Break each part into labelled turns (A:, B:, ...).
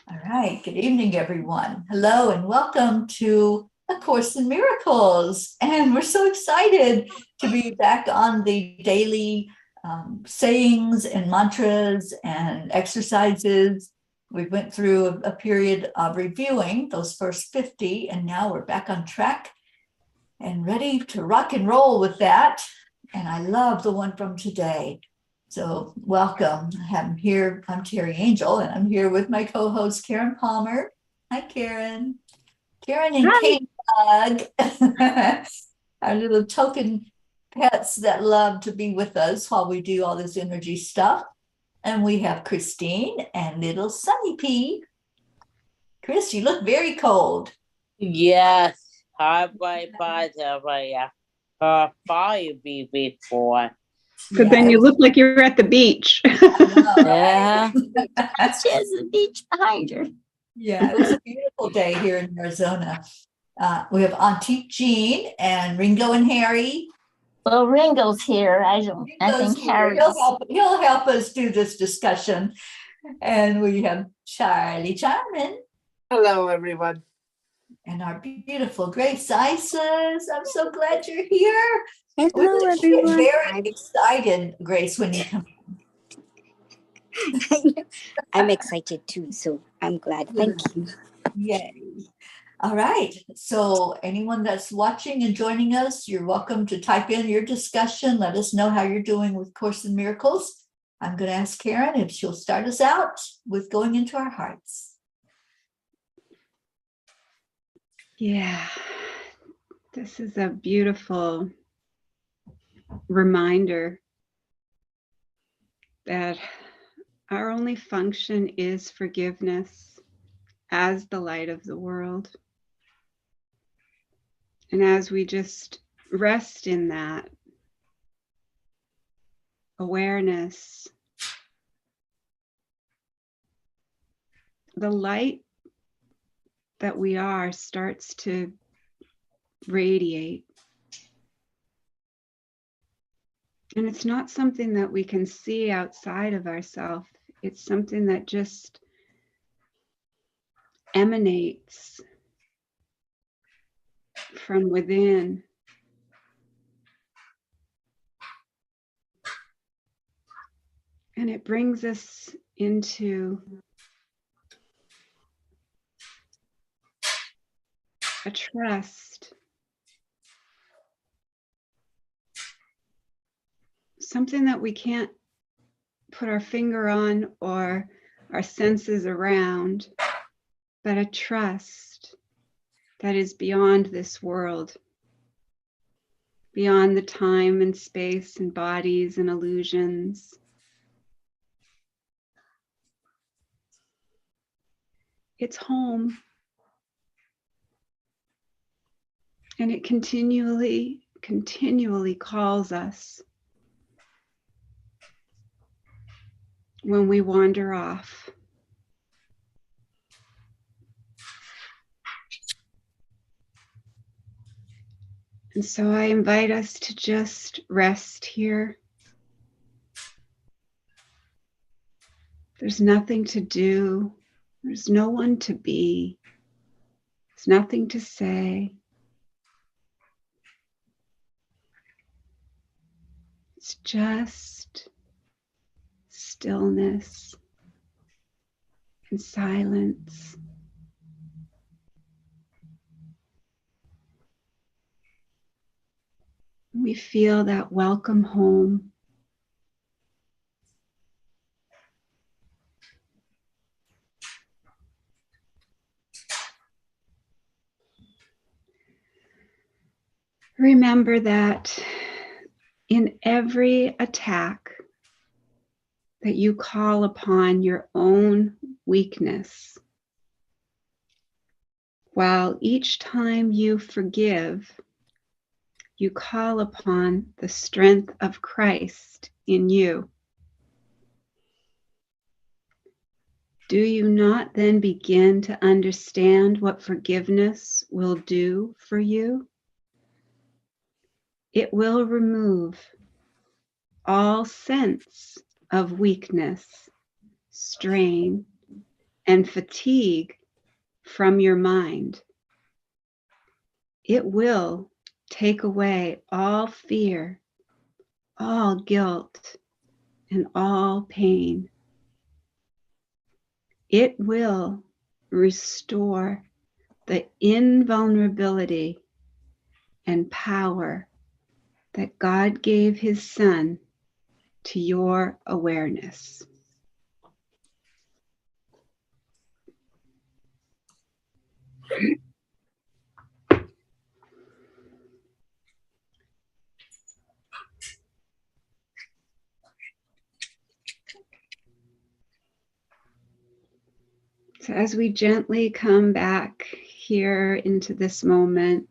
A: All right, good evening, everyone. Hello and welcome to A Course in Miracles. And we're so excited to be back on the daily sayings and mantras and exercises. We went through a period of reviewing those first 50, and now we're back on track and ready to rock and roll with that. And I love the one from today. So welcome. I'm here. I'm Teri Angel, and I'm here with my co-host Karen Palmer. Hi, Karen. Karen and Kate Bug, our little token pets that love to be with us while we do all this energy stuff. And we have Christine and little Sunny Pea. Chris, you look very cold.
B: Yes, I went by the fire before.
C: But then you look like you're at the beach.
B: Yeah.
D: She has the beach behind her.
A: Yeah, it was a beautiful day here in Arizona. We have Auntie Jean and Ringo and Harry.
D: Well, Ringo's here. I think Harry's.
A: He'll help us do this discussion. And we have Charlie Charmin.
E: Hello, everyone.
A: And our beautiful Grace Isis. I'm so glad you're here.
F: Hello, everyone.
A: Very excited, Grace, when you come.
F: I'm excited too, so I'm glad. Thank you.
A: Yay. All right. So anyone that's watching and joining us, you're welcome to type in your discussion. Let us know how you're doing with Course in Miracles. I'm going to ask Karen if she'll start us out with going into our hearts.
C: Yeah, this is a beautiful reminder that our only function is forgiveness as the light of the world. And as we just rest in that awareness, the light that we are starts to radiate. And it's not something that we can see outside of ourselves. It's something that just emanates from within. And it brings us into a trust, something that we can't put our finger on or our senses around, but a trust that is beyond this world, beyond the time and space and bodies and illusions. It's home. And it continually calls us when we wander off. And so I invite us to just rest here. There's nothing to do. There's no one to be. There's nothing to say. It's just stillness and silence. We feel that welcome home. Remember that in every attack that you call upon your own weakness, while each time you forgive, you call upon the strength of Christ in you. Do you not then begin to understand what forgiveness will do for you? It will remove all sense of weakness strain, and fatigue from your mind. It will take away all fear, all guilt, and all pain. It will restore the invulnerability and power that God gave his Son to your awareness. So as we gently come back here into this moment,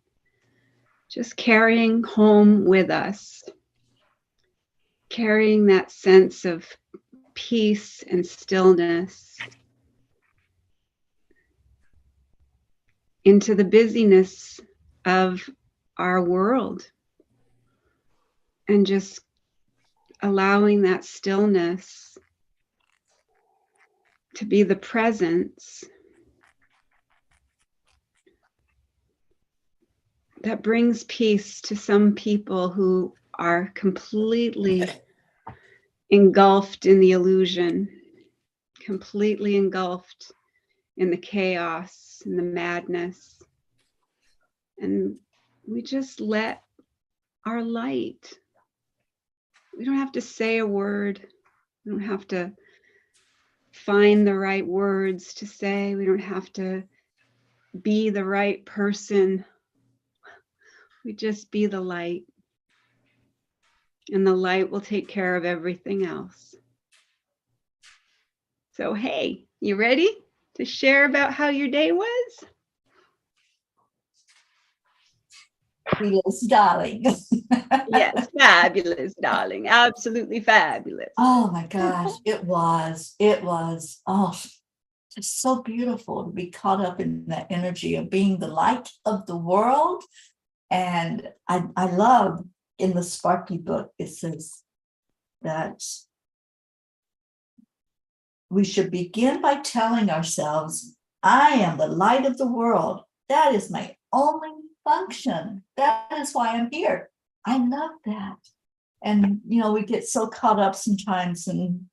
C: just carrying home with us, carrying that sense of peace and stillness into the busyness of our world, and just allowing that stillness to be the presence that brings peace to some people who are completely engulfed in the illusion, completely engulfed in the chaos and the madness. And we just let our light, we don't have to say a word, we don't have to find the right words to say, we don't have to be the right person. We just be the light, and the light will take care of everything else. So, hey, you ready to share about how your day was?
A: Fabulous, darling.
C: Yes, fabulous, darling. Absolutely fabulous.
A: Oh my gosh, it was. Oh, just so beautiful to be caught up in that energy of being the light of the world. And I love in the Sparky book, it says that we should begin by telling ourselves, I am the light of the world. That is my only function. That is why I'm here. I love that. And, we get so caught up sometimes in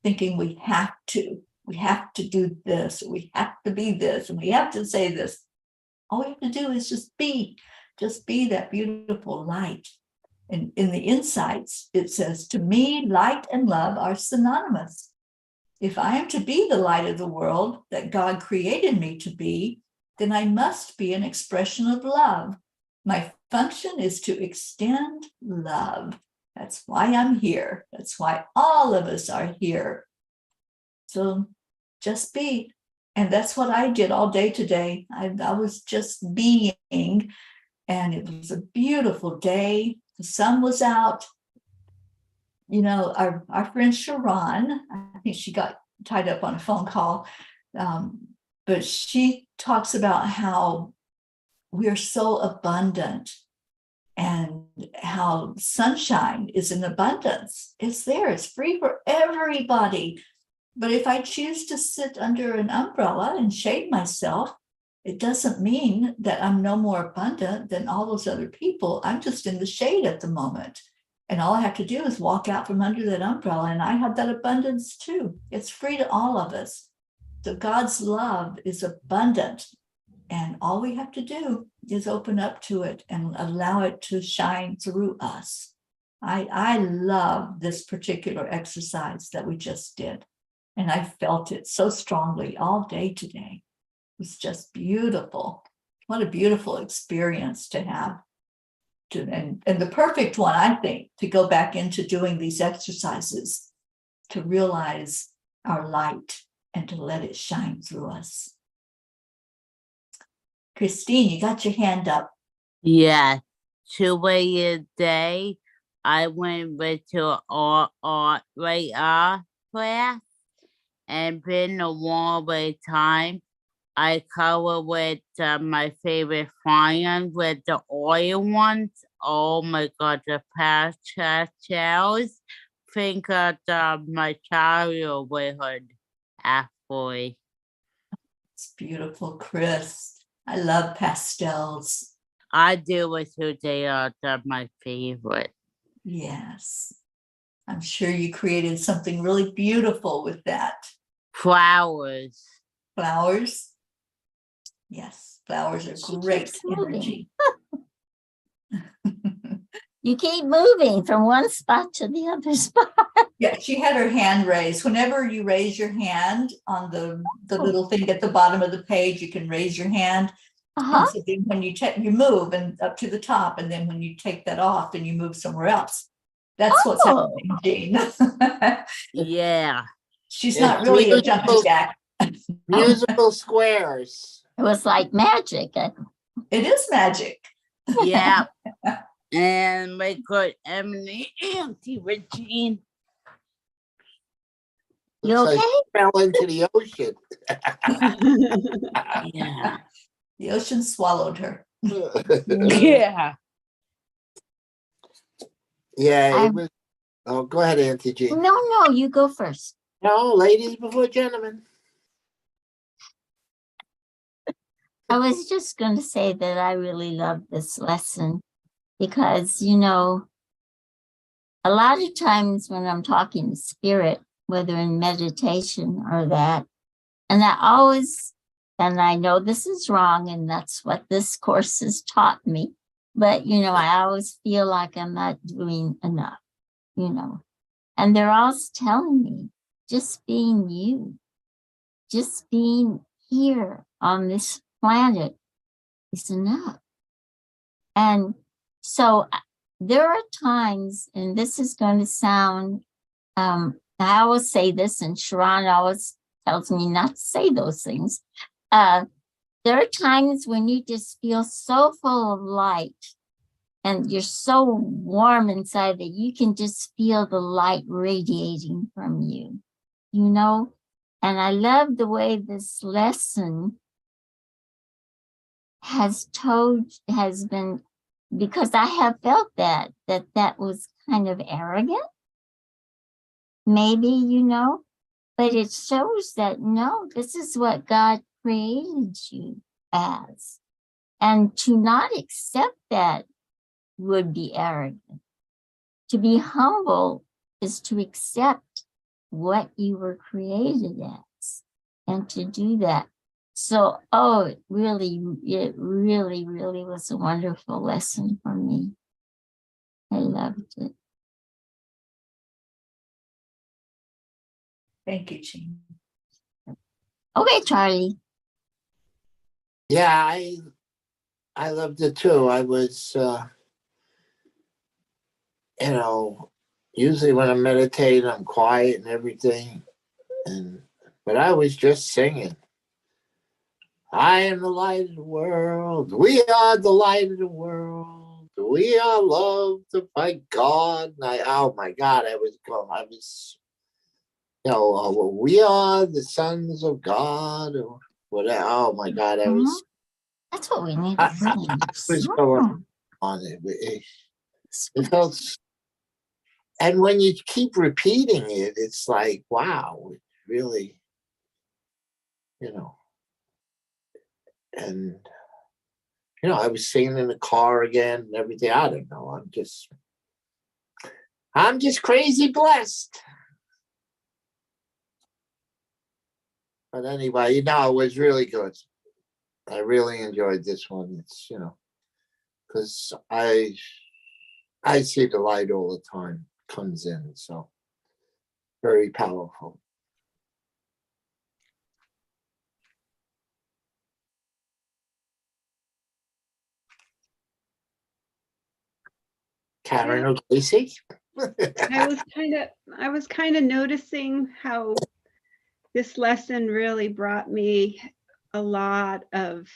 A: thinking we have to do this, we have to be this, and we have to say this. All we have to do is just be that beautiful light. And in the insights, it says, to me, light and love are synonymous. If I am to be the light of the world that God created me to be, then I must be an expression of love. My function is to extend love. That's why I'm here. That's why all of us are here. So just be. And that's what I did all day today. I was just being, and it was a beautiful day. The sun was out. Our friend Sharon, I think she got tied up on a phone call, but she talks about how we're so abundant and how sunshine is in abundance. It's there, it's free for everybody. But if I choose to sit under an umbrella and shade myself, it doesn't mean that I'm no more abundant than all those other people. I'm just in the shade at the moment. And all I have to do is walk out from under that umbrella, and I have that abundance too. It's free to all of us. So God's love is abundant. And all we have to do is open up to it and allow it to shine through us. I love this particular exercise that we just did. And I felt it so strongly all day today. It was just beautiful. What a beautiful experience to have. And the perfect one, I think, to go back into doing these exercises, to realize our light and to let it shine through us. Christine, you got your hand up.
B: Yeah. 2 a day, I went to art right class, and been a long way time. I cover with my favorite crayons, with the oil ones. Oh my God, the past shells. Think of my childhood. halfway.
A: It's beautiful, Chris. I love pastels.
B: I do it too. They're my favorite.
A: Yes. I'm sure you created something really beautiful with that.
B: Flowers.
A: Flowers. Yes, flowers are
D: She
A: great
D: keeps moving.
A: energy.
D: You keep moving from one spot to the other spot.
A: Yeah, she had her hand raised. Whenever you raise your hand on the little thing at the bottom of the page, you can raise your hand. And so then when you you move and up to the top, and then when you take that off, then you move somewhere else. That's what's happening, Jean.
B: Yeah.
A: She's
E: It's
A: not really a
E: musical-
A: jumping jack.
E: Musical squares.
D: It was like magic.
A: It is magic.
B: Yeah. And my good Emily Auntie Regine.
D: You
E: Looks like
D: okay?
E: she fell into the ocean.
B: Yeah.
A: The ocean swallowed her.
B: Yeah.
E: Yeah, it was. Oh, go ahead, Auntie G.
D: No, you go first.
E: No, ladies before gentlemen.
D: I was just going to say that I really love this lesson because, you know, a lot of times when I'm talking to spirit, whether in meditation or that, and I know this is wrong and that's what this course has taught me, but, you know, I always feel like I'm not doing enough, you know, and they're always telling me, just being you, just being here on this planet is enough. And so there are times, and this is going to sound, I always say this, and Sharon always tells me not to say those things. There are times when you just feel so full of light and you're so warm inside that you can just feel the light radiating from you, you know? And I love the way this lesson has been, because I have felt that was kind of arrogant, maybe, you know, but it shows that no, this is what God created you as. And to not accept that would be arrogant. To be humble is to accept what you were created as and to do that. So, it really was a wonderful lesson for me. I loved it.
A: Thank you, Jean.
D: Okay, Charlie.
E: Yeah, I loved it too. I was, usually when I meditate, I'm quiet and everything, but I was just singing. I am the light of the world. We are the light of the world. We are loved by God. And oh my God, we are the sons of God or whatever. Oh my God,
D: That's what we need
E: I
D: to do.
E: was going on it. It felt, and when you keep repeating it, it's like, wow, it really, and I was singing in the car again and everything. I don't know. I'm just crazy blessed. But anyway, it was really good. I really enjoyed this one. It's, because I see the light all the time comes in. So very powerful. Karen O'Casey.
C: I was kind of noticing how this lesson really brought me a lot of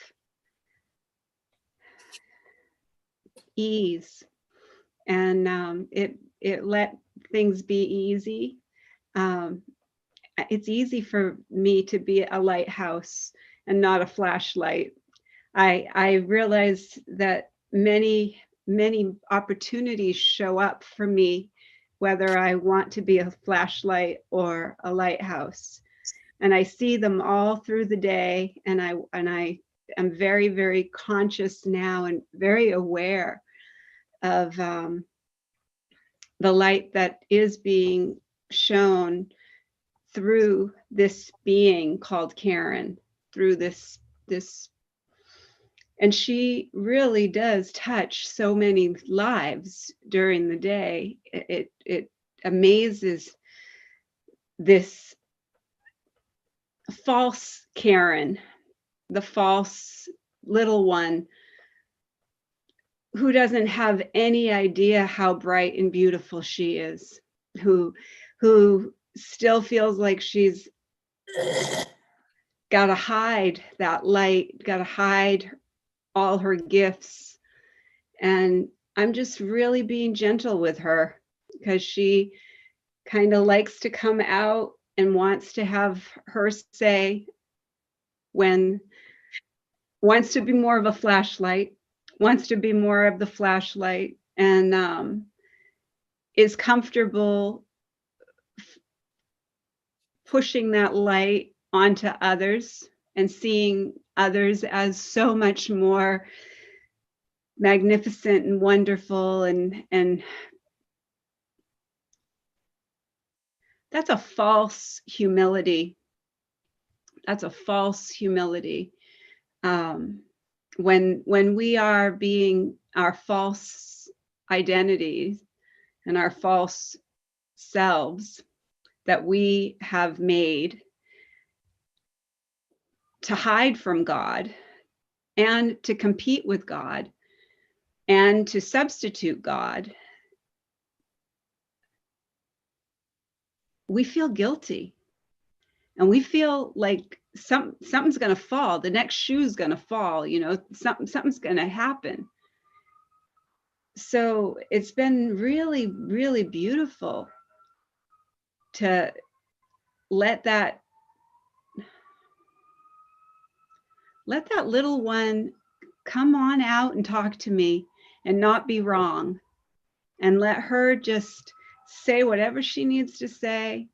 C: ease, and it let things be easy. It's easy for me to be a lighthouse and not a flashlight. I realized that many opportunities show up for me, whether I want to be a flashlight or a lighthouse. And I see them all through the day. And I am very, very conscious now and very aware of the light that is being shown through this being called Karen, through this, and she really does touch so many lives during the day. It amazes this false Karen, the false little one who doesn't have any idea how bright and beautiful she is, who still feels like she's got to hide that light, got to hide all her gifts. And I'm just really being gentle with her because she kind of likes to come out and wants to have her say, when wants to be more of a flashlight, wants to be more of the flashlight, and is comfortable pushing that light onto others and seeing others as so much more magnificent and wonderful, and that's a false humility. That's a false humility. When we are being our false identities and our false selves that we have made to hide from God and to compete with God and to substitute God, we feel guilty and we feel like something's going to fall. The next shoe's going to fall, you know, something's going to happen. So it's been really, really beautiful to let that little one come on out and talk to me and not be wrong, and let her just say whatever she needs to say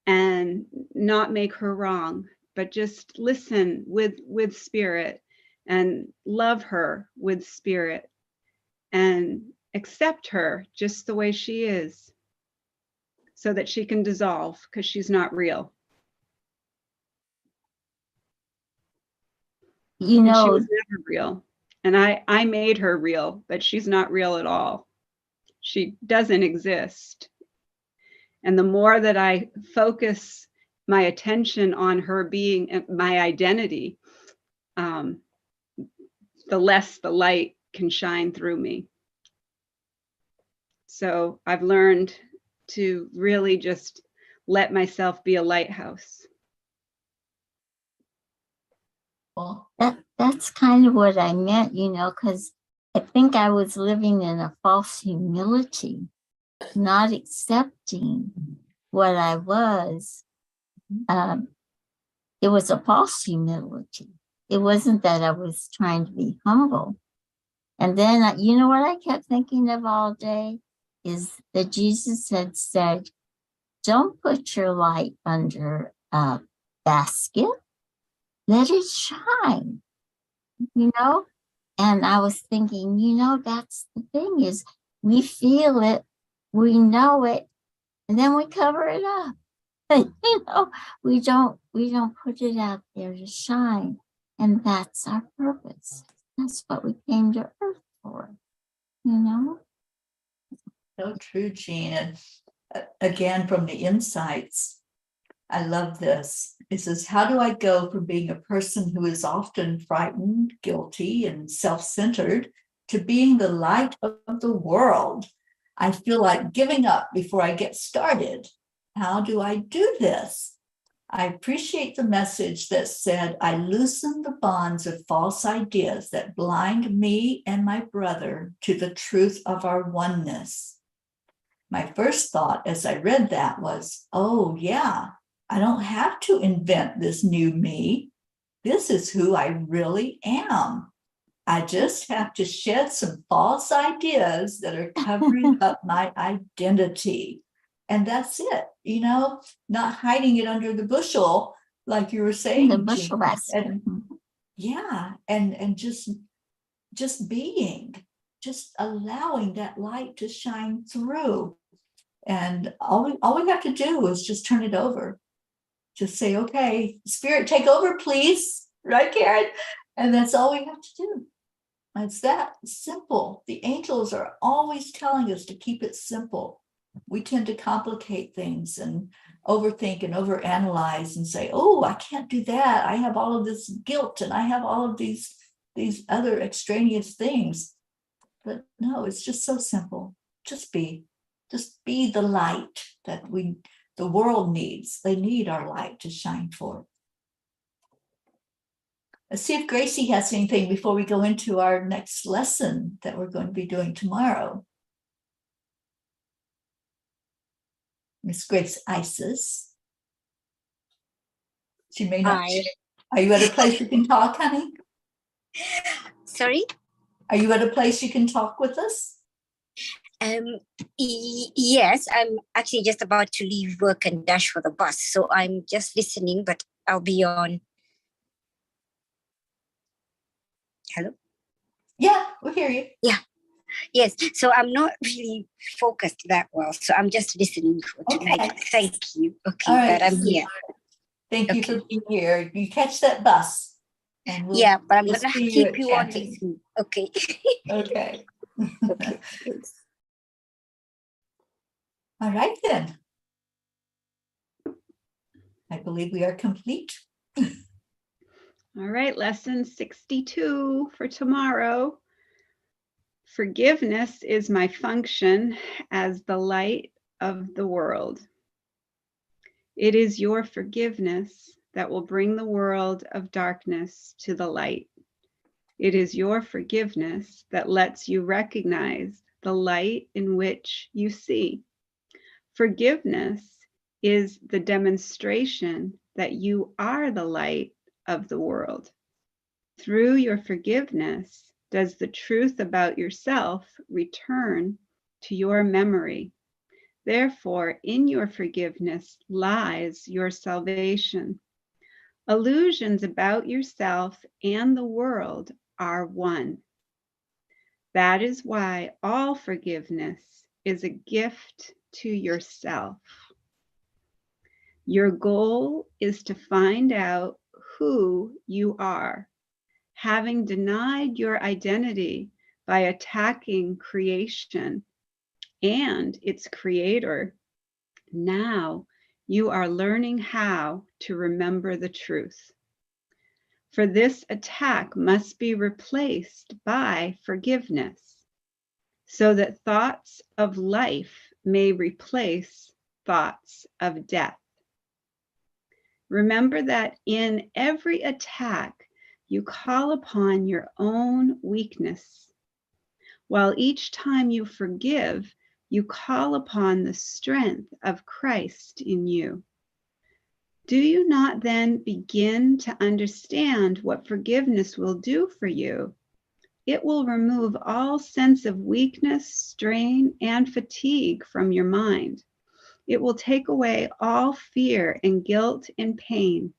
C: and not make her wrong, but just listen with spirit and love her with spirit and accept her just the way she is, so that she can dissolve, because she's not real.
D: You
C: And she
D: know,
C: was never real. And I made her real, but she's not real at all. She doesn't exist. And the more that I focus my attention on her being my identity, the less the light can shine through me. So I've learned to really just let myself be a lighthouse.
A: Well,
D: that's kind of what I meant, you know, because I think I was living in a false humility, not accepting what I was. It was a false humility. It wasn't that I was trying to be humble. And then, you know what I kept thinking of all day is that Jesus had said, don't put your light under a basket, let it shine, you know? And I was thinking, you know, that's the thing, is we feel it, we know it, and then we cover it up. You know, we don't put it out there to shine. And that's our purpose. That's what we came to earth for, you know?
A: so true, Jean. And again, from the insights, I love this. It says, how do I go from being a person who is often frightened, guilty, and self-centered to being the light of the world? I feel like giving up before I get started. How do I do this? I appreciate the message that said, I loosen the bonds of false ideas that blind me and my brother to the truth of our oneness. My first thought as I read that was, oh yeah, I don't have to invent this new me. This is who I really am. I just have to shed some false ideas that are covering up my identity. And that's it, you know, not hiding it under the bushel like you were
D: The
A: saying, Jean.
D: bushwhack.
A: And yeah, and just being, just allowing that light to shine through. And all we have to do is just turn it over. Just say, okay, Spirit, take over, please. Right, Karen? And that's all we have to do. It's that simple. The angels are always telling us to keep it simple. We tend to complicate things and overthink and overanalyze and say, oh, I can't do that. I have all of this guilt and I have all of these other extraneous things. But no, it's just so simple. Just be the light that the world needs. They need our light to shine forth. Let's see if Gracie has anything before we go into our next lesson that we're going to be doing tomorrow. Miss Grace Isis. She may not.
F: Hi.
A: Are you at a place you can talk, honey?
F: Sorry?
A: Are you at a place you can talk with us?
F: Yes, I'm actually just about to leave work and dash for the bus. So I'm just listening, but I'll be on. Hello?
A: Yeah, we'll hear you.
F: Yeah. Yes. So I'm not really focused that well. So I'm just listening for tonight.
A: Okay.
F: Thank you. Okay,
A: All right.
F: but I'm here.
A: Thank you
F: Okay.
A: for being here. You catch that bus. And
F: Yeah, but I'm
A: we'll
F: gonna
A: see
F: keep
A: at
F: you on
A: chanting.
F: listening. Okay.
A: Okay.
F: Okay. Thanks.
A: All right then. I believe we are complete.
C: All right, lesson 62 for tomorrow. Forgiveness is my function as the light of the world. It is your forgiveness that will bring the world of darkness to the light. It is your forgiveness that lets you recognize the light in which you see. Forgiveness is the demonstration that you are the light of the world. Through your forgiveness, does the truth about yourself return to your memory. Therefore, in your forgiveness lies your salvation. Illusions about yourself and the world are one. That is why all forgiveness is a gift to yourself. Your goal is to find out who you are. Having denied your identity by attacking creation and its creator, now you are learning how to remember the truth. For this attack must be replaced by forgiveness, so that thoughts of life may replace thoughts of death. Remember that in every attack, you call upon your own weakness, while each time you forgive, you call upon the strength of Christ in you. Do you not then begin to understand what forgiveness will do for you? It will remove all sense of weakness, strain, and fatigue from your mind. It will take away all fear and guilt and pain.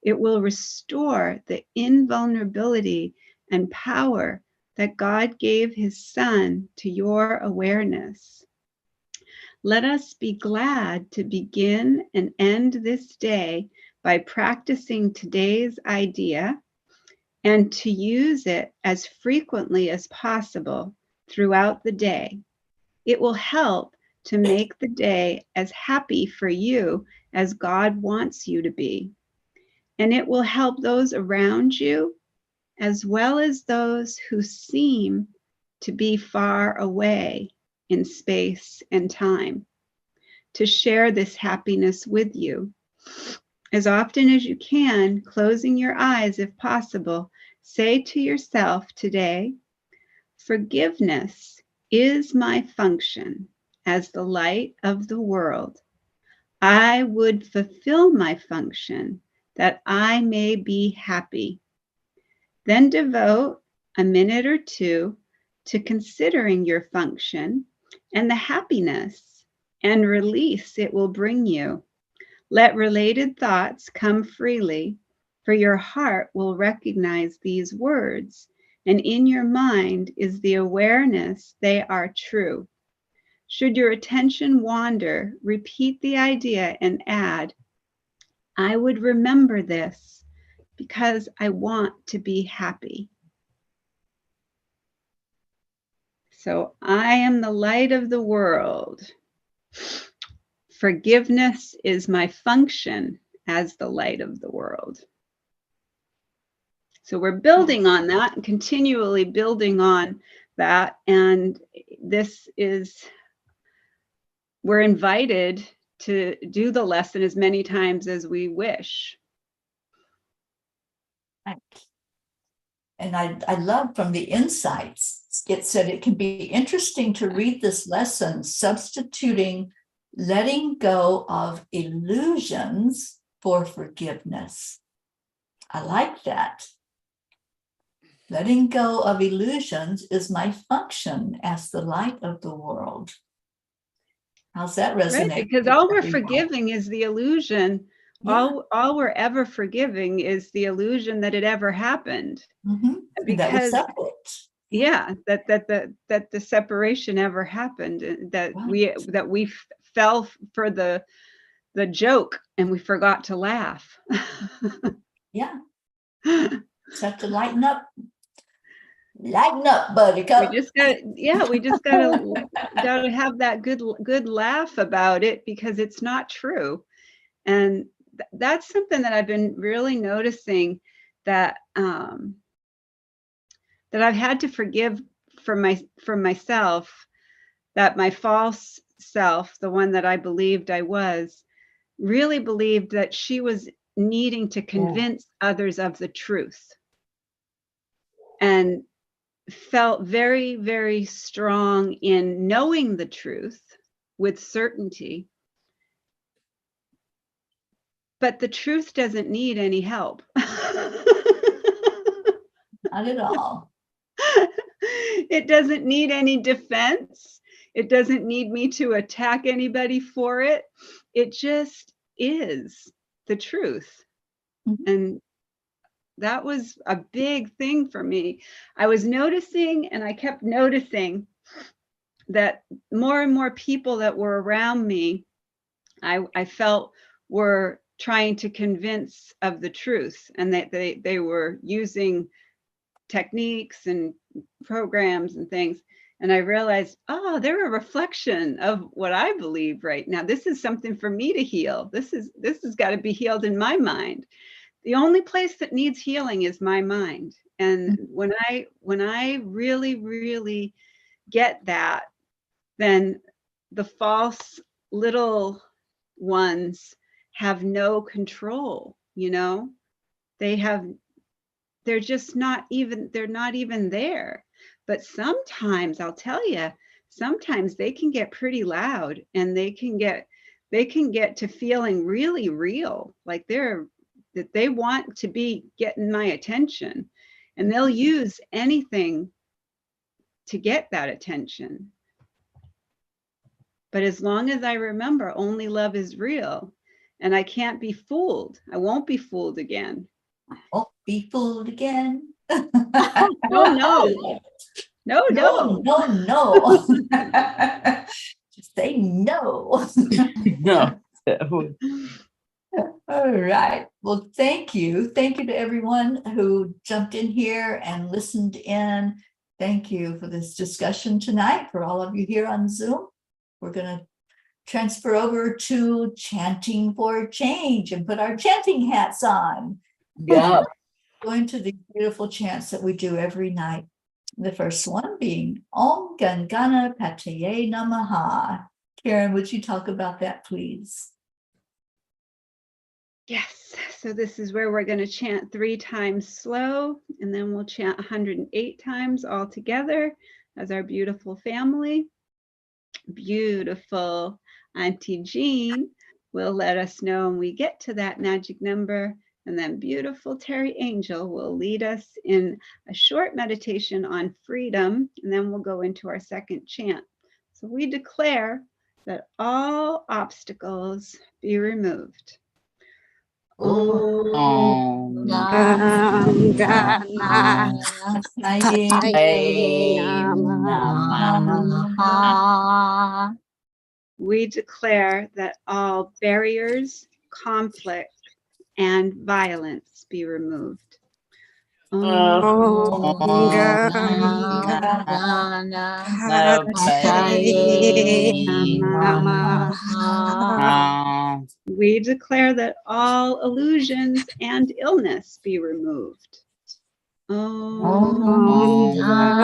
C: It will restore the invulnerability and power that God gave his Son to your awareness. Let us be glad to begin and end this day by practicing today's idea and to use it as frequently as possible throughout the day. It will help to make the day as happy for you as God wants you to be. And it will help those around you, as well as those who seem to be far away in space and time, to share this happiness with you. As often as you can, closing your eyes if possible, say to yourself today, forgiveness is my function as the light of the world. I would fulfill my function that I may be happy. Then devote a minute or two to considering your function and the happiness and release it will bring you. Let related thoughts come freely, for your heart will recognize these words, and in your mind is the awareness they are true. Should your attention wander, repeat the idea and add, I would remember this because I want to be happy. So I am the light of the world. Forgiveness is my function as the light of the world. So we're building on that and continually building on that. And this is, we're invited to do the lesson as many times as we wish.
A: Right. And I love from the insights, it said it can be interesting to read this lesson, substituting letting go of illusions for forgiveness. I like that. Letting go of illusions is my function as the light of the world. How's that resonate?
C: Right, because all we're forgiving is the illusion. Yeah. All we're ever forgiving is the illusion that it ever happened.
A: Mm-hmm.
C: Because
A: that was separate.
C: Yeah, that the separation ever happened. That
A: right.
C: we fell for the joke and we forgot to laugh.
A: Yeah. Just have to lighten up. Lighten up, buttercup.
C: We just gotta have that good laugh about it, because it's not true. And that's something that I've been really noticing, that that I've had to forgive for myself, that my false self, the one that I believed I was, really believed that she was needing to convince others of the truth, and felt very, very strong in knowing the truth with certainty. But the truth doesn't need any help.
A: Not at all.
C: It doesn't need any defense. It doesn't need me to attack anybody for it. It just is the truth. Mm-hmm. And that was a big thing for me. I was noticing, and I kept noticing, that more and more people that were around me, I felt were trying to convince of the truth, and that they were using techniques and programs and things. And I realized, oh, they're a reflection of what I believe right now. This is something for me to heal. This has got to be healed in my mind. The only place that needs healing is my mind. And when I really, really get that, then the false little ones have no control, they're just not even, they're not even there. But sometimes, I'll tell you, sometimes they can get pretty loud, and they can get to feeling really real, like that they want to be getting my attention, and they'll use anything to get that attention. But as long as I remember, only love is real, and I can't be fooled. I won't be fooled again.
A: I won't be fooled again.
C: No.
A: Just say no.
B: No.
A: All right. Well, thank you. Thank you to everyone who jumped in here and listened in. Thank you for this discussion tonight. For all of you here on Zoom, we're going to transfer over to chanting for change and put our chanting hats on.
B: Yeah.
A: Going to the beautiful chants that we do every night. The first one being Om Gam Ganapataye Namaha. Karen, would you talk about that, please?
C: Yes. So this is where we're going to chant 3 times slow, and then we'll chant 108 times all together as our beautiful family. Beautiful Auntie Jean will let us know when we get to that magic number. And then beautiful Teri Angel will lead us in a short meditation on freedom, and then we'll go into our second chant. So we declare that all obstacles be removed.
B: Om
F: Gam
B: Ganapataye Namaha.
C: We declare that all barriers, conflict, and violence be removed.
F: Om Gam Ganapataye Namaha.
C: We declare that all illusions and illness be removed.
F: Om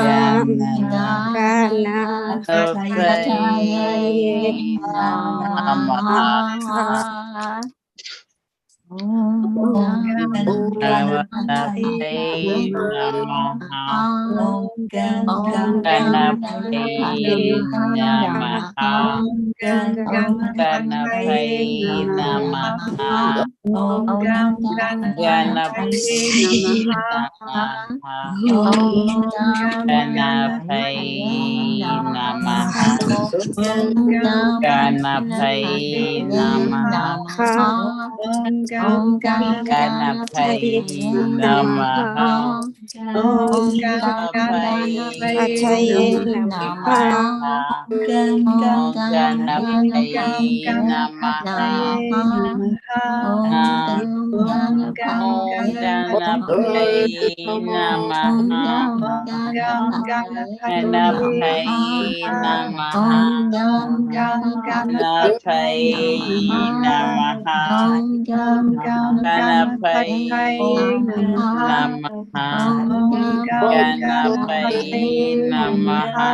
F: Gam Ganapataye Namaha.
A: Om
B: Ganapataye Namaha.
A: Om Gam
B: Ganapataye Namaha. Ganapataye Namaha.
A: Om
B: Ganapataye Namaha. Ganapataye Namaha. Ganapataye Namaha. Ganapataye Namaha. Ganapataye Namaha. Om Ganapataye Namaha. Om Ganapataye Namaha.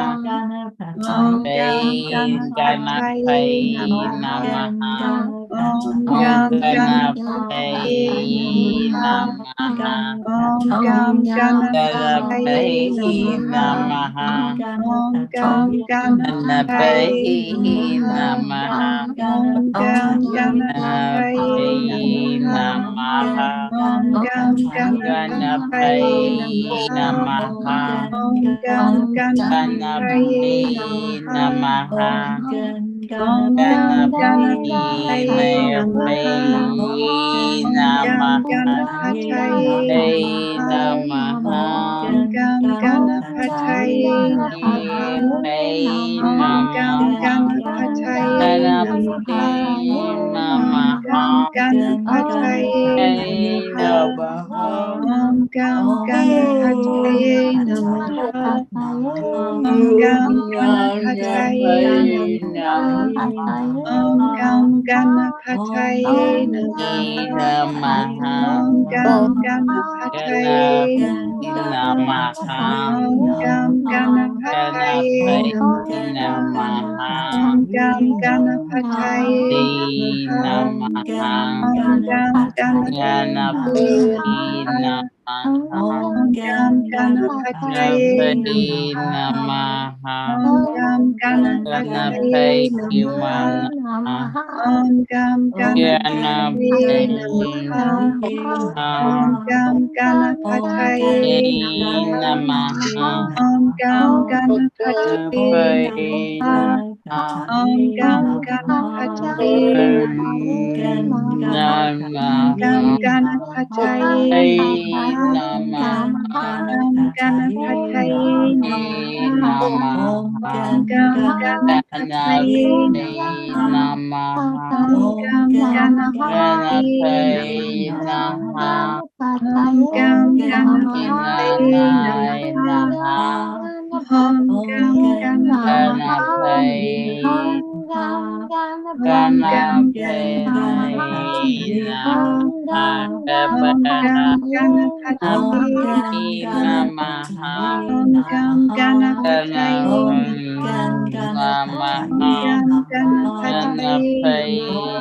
B: Ganapataye Namaha. Ganapataye Namaha. Ganapataye Namaha. Ganapataye Namaha. Ganapataye Namaha. Om Ganapataye Namaha. Ganapataye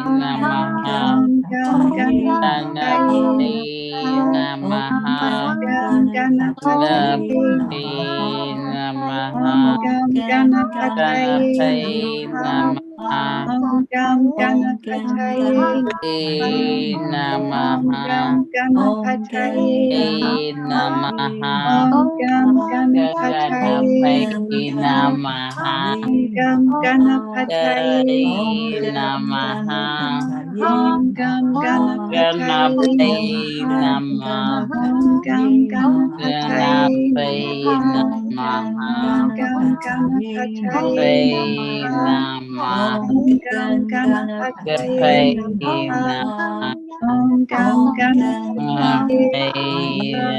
B: Namaha. Ganapataye Namaha. Ganapataye Namaha. Ganapataye Namaha. Ganapataye Namaha. Ganapataye Namaha. Namaha.
C: Ganapataye Om Gam Ganapataye Namaha. Om Gam Ganapataye Namaha. Om Gam Ganapataye Namaha. Om Gam Ganapataye Namaha. Om Gam Ganapataye Namaha. Om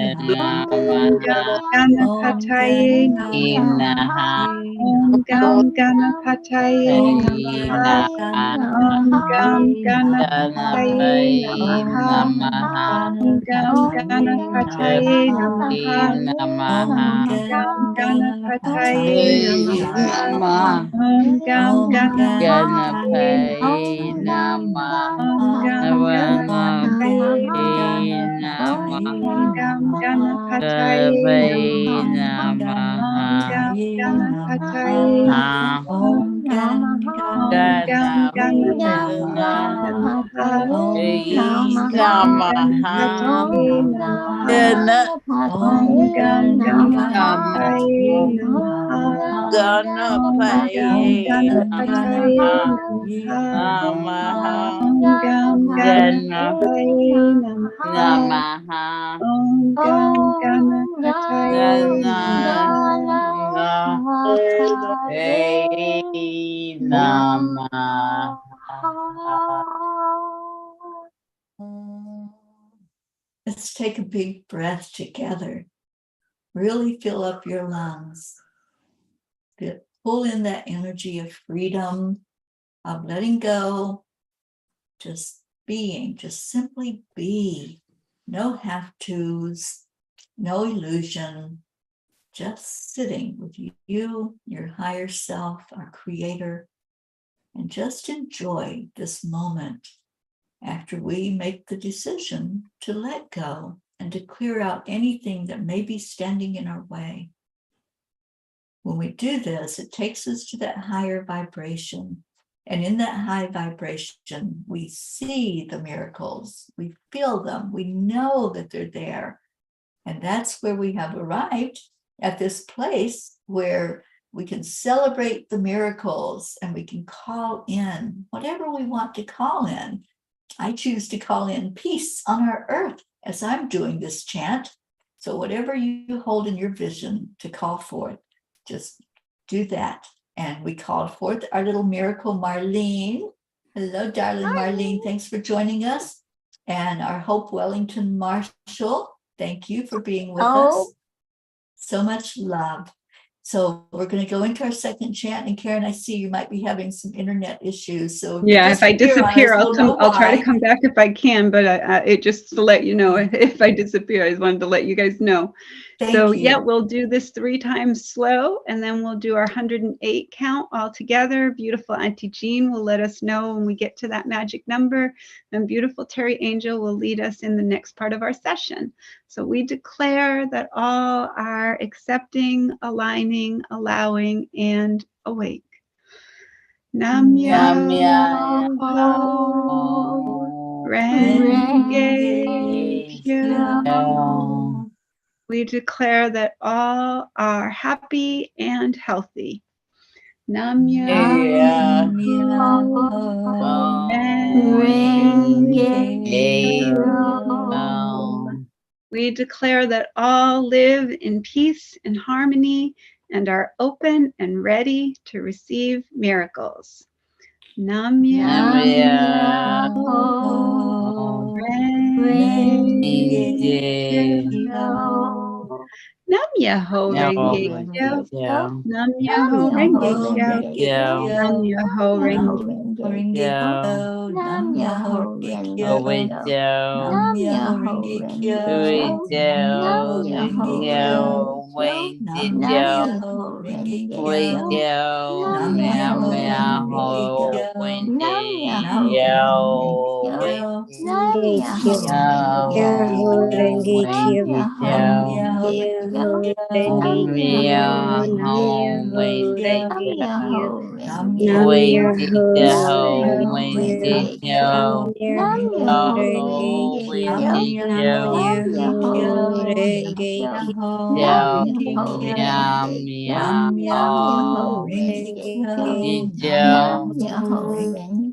C: Gam Ganapataye Namaha. Om Gam Ganapataye Namaha. Om Gam Ganapataye Namaha. Om Gam Ganapataye Namaha. Om Gam Ganapataye Namaha. Om Gam Ganapataye Namaha. Om Gam Ganapataye Namaha. Om Gam Ganapataye Namaha. Om Gam Ganapataye Namaha. Om Gam Ganapataye Namaha. Om Gam Ganapataye Namaha. Om Gam Ganapataye Namaha. Om Gam Ganapataye Namaha. Om Gam Ganapataye Namaha. Om Gam Ganapataye
A: Let's take a big breath together. Really fill up your lungs. Pull in that energy of freedom, of letting go, just being, just simply be. No have-tos, no illusion, just sitting with you, your higher self, our creator, and just enjoy this moment after we make the decision to let go and to clear out anything that may be standing in our way. When we do this, it takes us to that higher vibration. And in that high vibration, we see the miracles, we feel them, we know that they're there. And that's where we have arrived, at this place where we can celebrate the miracles and we can call in whatever we want to call in. I choose to call in peace on our earth as I'm doing this chant. So whatever you hold in your vision to call forth, just do that. And we called forth our little miracle, Marlene. Hello, darling Marlene. Thanks for joining us. And our Hope Wellington Marshall. Thank you for being with us. So much love. So we're going to go into our second chant. And Karen, I see you might be having some internet issues. So
C: if I disappear, I'll try to come back if I can. But it just to let you know, if I disappear, I just wanted to let you guys know.
A: Thank you.
C: Yeah, we'll do this 3 times slow, and then we'll do our 108 count all together. Beautiful Auntie Jean will let us know when we get to that magic number, and beautiful Teri Angel will lead us in the next part of our session. So we declare that all are accepting, aligning, allowing, and awake. Nam Myoho Renge Kyo. We declare that all are happy and healthy. Nam Myoho Renge Kyo. We declare that all live in peace and harmony and are open and ready to receive miracles. Nam Myoho Renge Kyo. Nam Myoho Renge Kyo. Nam Myoho Renge Kyo. Nam Myoho Renge Kyo.
D: Nam Myoho Renge Kyo.
A: Nam Myoho Renge Kyo.
D: Nam Myoho Renge Kyo. Nam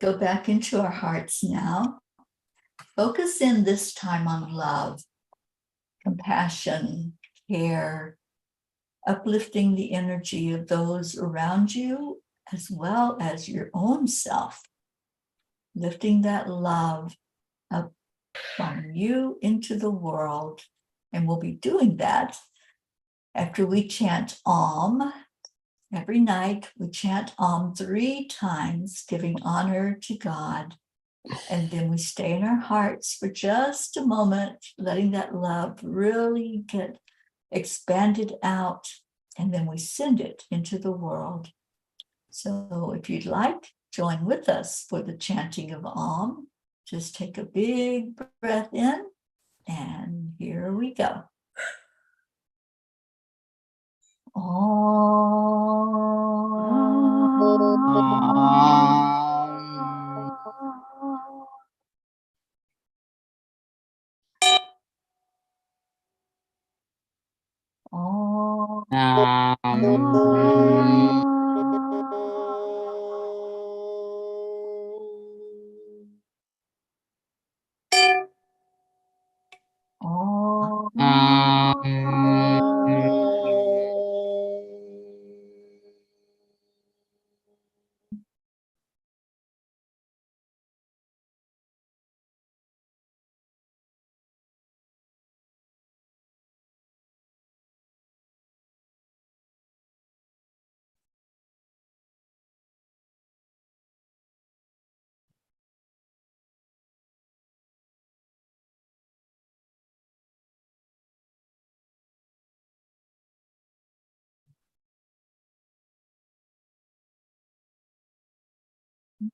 A: go back into our hearts now. Focus in this time on love, compassion, care, uplifting the energy of those around you as well as your own self. Lifting that love up from you into the world. And we'll be doing that after we chant Om. Every night we chant Om 3 times, giving honor to God. And then we stay in our hearts for just a moment, letting that love really get expanded out. And then we send it into the world. So if you'd like, join with us for the chanting of Om. Just take a big breath in, and here we go.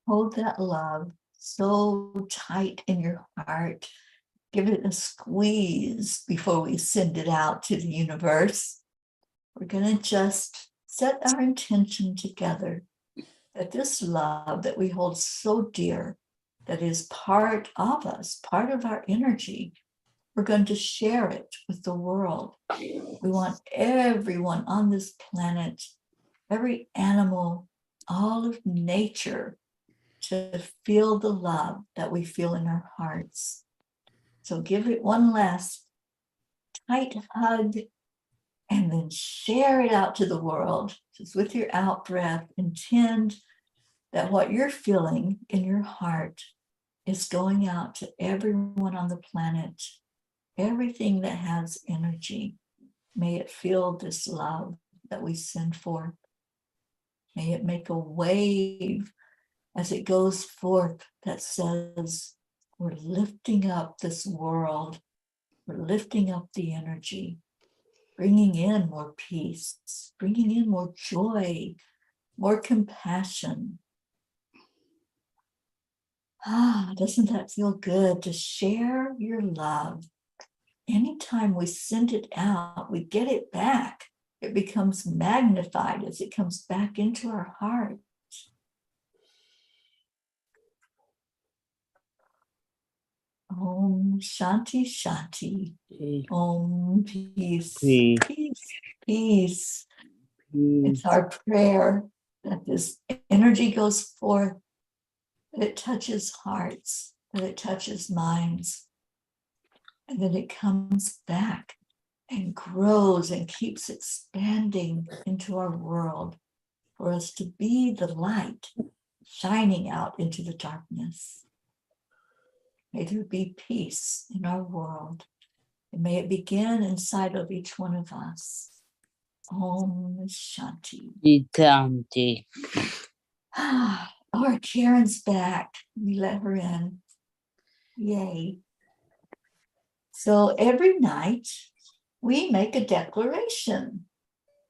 A: Hold that love so tight in your heart. Give it a squeeze before we send it out to the universe. We're going to just set our intention together that this love that we hold so dear, that is part of us, part of our energy, we're going to share it with the world. We want everyone on this planet, every animal, all of nature, to feel the love that we feel in our hearts. So give it one last tight hug and then share it out to the world. Just with your out breath, intend that what you're feeling in your heart is going out to everyone on the planet, everything that has energy. May it feel this love that we send forth. May it make a wave as it goes forth that says, we're lifting up this world, we're lifting up the energy, bringing in more peace, bringing in more joy, more compassion. Doesn't that feel good to share your love? Anytime we send it out, we get it back. It becomes magnified as it comes back into our heart. Om Shanti Shanti. Om Peace.
B: Peace.
A: Peace. Peace. It's our prayer that this energy goes forth, that it touches hearts, that it touches minds, and that it comes back and grows and keeps expanding into our world for us to be the light shining out into the darkness. May there be peace in our world, and may it begin inside of each one of us. Om Shanti.
B: Shanti.
A: Our Karen's back. We let her in. Yay. So every night we make a declaration,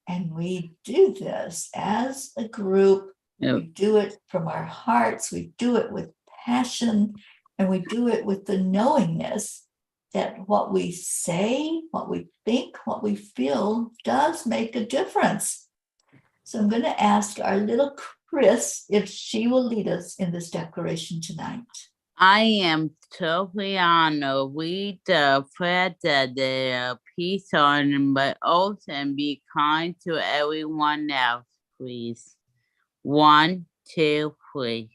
A: and we do this as a group.
B: Yep.
A: We do it from our hearts. We do it with passion, and we do it with the knowingness that what we say, what we think, what we feel does make a difference. So I'm going to ask our little Chris if she will lead us in this declaration tonight.
B: I am totally honored. Read the prayer that the peace on my oath and be kind to everyone else, please. 1, 2, 3.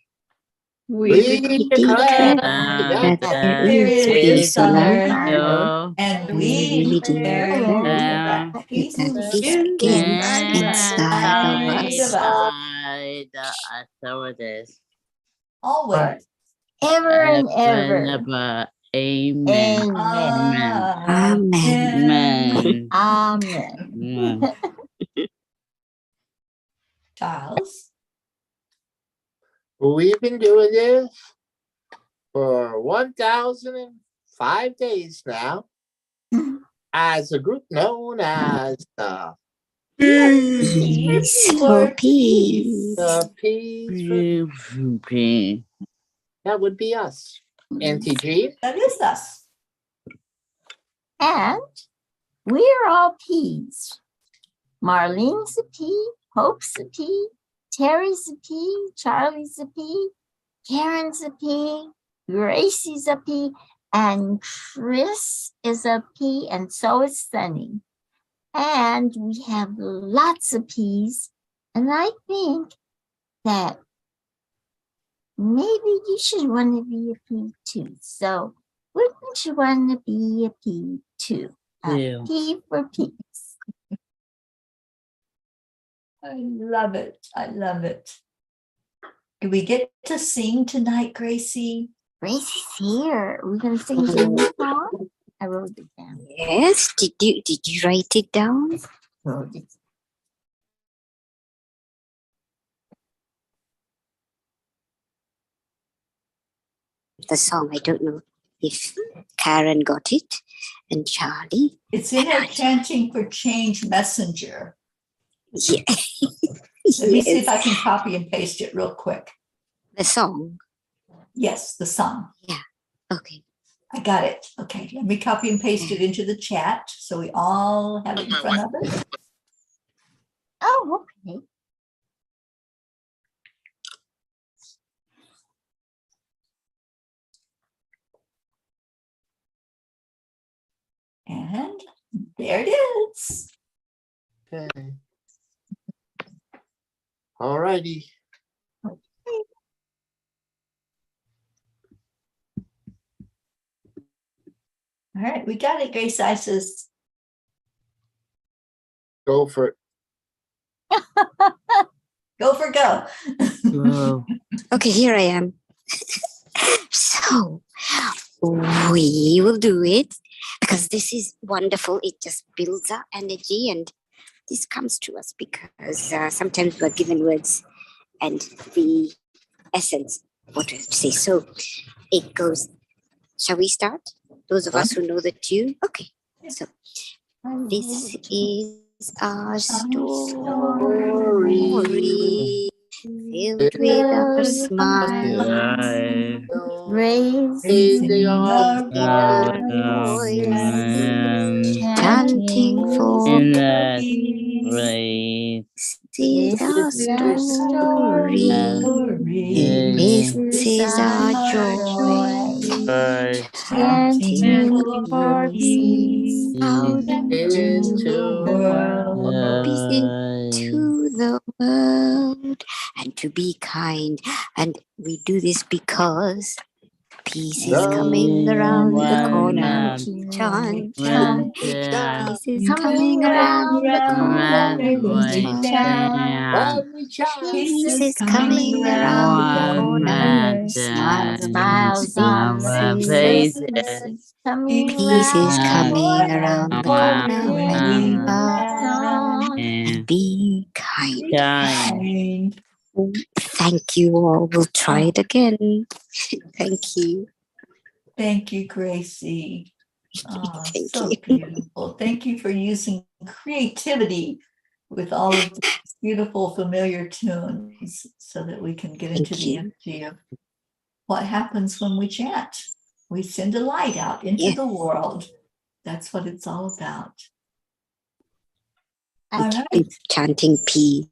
C: We
G: declare
B: that
G: that
B: there
A: there
G: is
A: is
G: peace
A: on
G: on
A: earth,
G: earth.
B: your
A: and
G: We
A: we
G: really
A: declare
G: declare
A: that
G: that
A: peace
G: peace begins inside of us.
B: inside us. So it is.
A: always.
D: Ever and ever.
B: Ever. Amen.
D: Amen.
G: Amen.
B: Amen.
D: Amen.
B: Amen.
A: Charles,
E: We've been doing this for 1,005 days now as a group known as the
G: Peace for peace.
E: Peace.
B: Okay.
E: That would be us. NTG.
A: that is us.
D: And we're all P's. Marlene's a P, Hope's a P, Terry's a P, Charlie's a P, Karen's a P, Gracie's a P, and Chris is a P, and so is Sunny. And we have lots of P's, and I think that maybe you should want to be a P too. So wouldn't you want to be a P too? A
B: Yeah.
D: P for peace.
A: I love it. I love it. Do we get to sing tonight, Gracie?
D: Gracie's here. We're gonna sing the new song. I wrote it down.
F: Yes. Did you write it down?
D: Wrote it.
F: The song. I don't know if Karen got it and Charlie.
A: It's in our Chanting for Change Messenger.
F: Yeah.
A: Let me see if I
F: Yes.
A: can copy and paste it real quick.
F: The song.
A: Yes, the song.
F: Okay.
A: I got it. Okay, let me copy and paste it into the chat so we all have it in front of us.
D: Oh, okay.
A: And there it is.
E: Okay. All righty.
A: All right, we got it, Grace Isis.
E: Go for it.
A: Go for go.
B: Whoa.
F: Okay, here I am. So we will do it because this is wonderful. It just builds our energy, and this comes to us because sometimes we're given words and the essence of what we have to say. So it goes. Shall we start? Those of us who know the tune. Okay. So this is our story. Filled with our smiles,
A: Raising our
F: voices,
A: voices,
F: chanting for
B: In that
A: peace.
B: race.
F: this is our story. This is our joy.
A: Chanting for peace
F: Out
A: into the world.
F: peace into the world, and to be kind. And we do this because peace is coming around the corner. Chant, chant. Peace is coming around the corner. Chant. Peace is coming around the corner. Smiles on the faces. Peace is coming around the corner. Remember and be kind. Thank you all. We'll try it again. Thank you.
A: Thank you, Gracie. Oh,
F: Thank
A: so
F: you.
A: beautiful. Thank you for using creativity with all of these beautiful, familiar tunes so that we can get into the energy of what happens when we chant. We send a light out into the world. That's what it's all about. All right.
F: Chanting peace.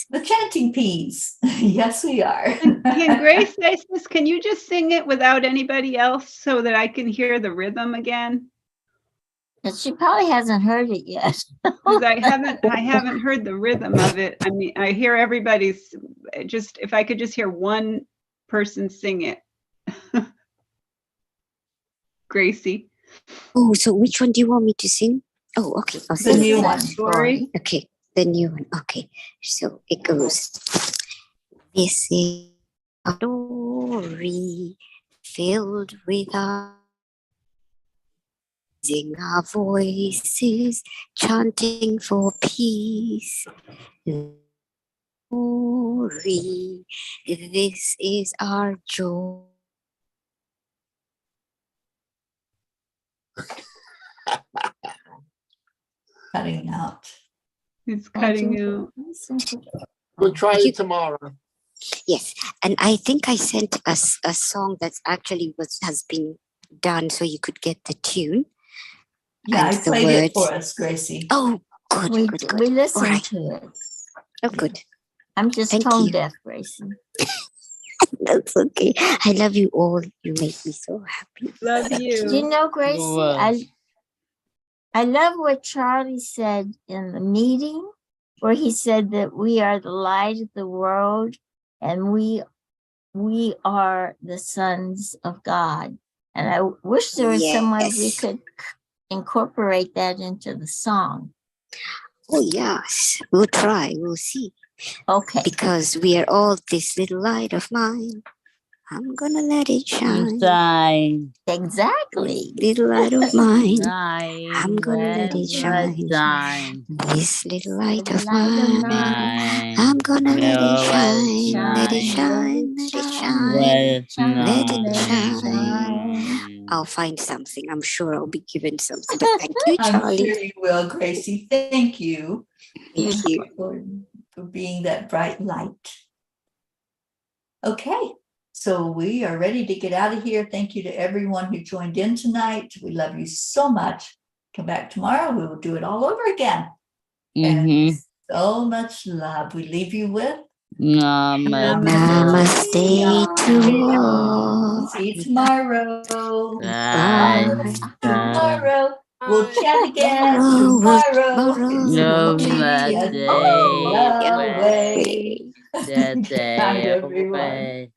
A: The chanting peas. Yes, we are.
C: Can Grace say this? Can you just sing it without anybody else so that I can hear the rhythm again?
D: But she probably hasn't heard it yet.
C: 'Cause I haven't heard the rhythm of it. I mean, I hear everybody's just, if I could just hear one person sing it. Gracie.
F: Oh, so which one do you want me to sing? Oh, okay. I'll
A: The
F: sing
A: new
F: it.
A: one.
C: Story.
F: Okay, the new one. Okay, so it goes. This is a story filled with our raising our voices, chanting for peace. Glory, this is our joy.
A: Cutting out.
C: It's cutting out.
E: We'll try
F: You-
E: it tomorrow.
F: Yes, and I think I sent us a song that's actually has been done so you could get the tune.
A: Yeah,
F: And
A: I
F: the
A: played it
F: words.
A: for us, Gracie.
F: Oh, good,
D: We,
F: good, good.
D: we
F: All
D: listened
F: right.
D: to it.
F: Oh, good.
D: I'm just
F: Thank
D: tone
F: you.
D: deaf, Gracie.
F: That's okay. I love you all. You make me so happy.
C: Love
D: Do you
C: you.
D: know, Gracie?
B: Well.
D: I love what Charlie said in the meeting, where he said that we are the light of the world and we are the sons of God. And I wish there was some way we
F: Yes.
D: could incorporate that into the song.
F: Oh, yes. We'll try. We'll see.
D: Okay.
F: Because we are all this little light of mine. I'm gonna let it shine.
B: Shine,
D: Exactly.
F: Little light of mine.
B: shine,
F: I'm gonna let it shine.
B: shine,
F: This little light of
D: Light of
F: mine.
B: shine.
F: I'm gonna let it shine. Let it
B: Shine,
F: shine. Let it shine.
B: let
F: Let it shine.
B: shine.
F: I'll find something. I'm sure I'll be given something. But thank you,
A: I'm
F: Charlie.
A: sure you will, Gracie. Thank you
F: Thank you.
A: for being that bright light. Okay, so we are ready to get out of here. Thank you to everyone who joined in tonight. We love you so much. Come back tomorrow. We will do it all over again. And so much love. We leave you with
F: Namaste to all.
A: see you tomorrow.
B: Bye.
A: Tomorrow. We'll chat again
F: Tomorrow,
A: tomorrow.
B: No
A: It's
B: more
A: a
B: day
A: day away.
B: The
A: Good night,
B: day
A: everyone.
B: away.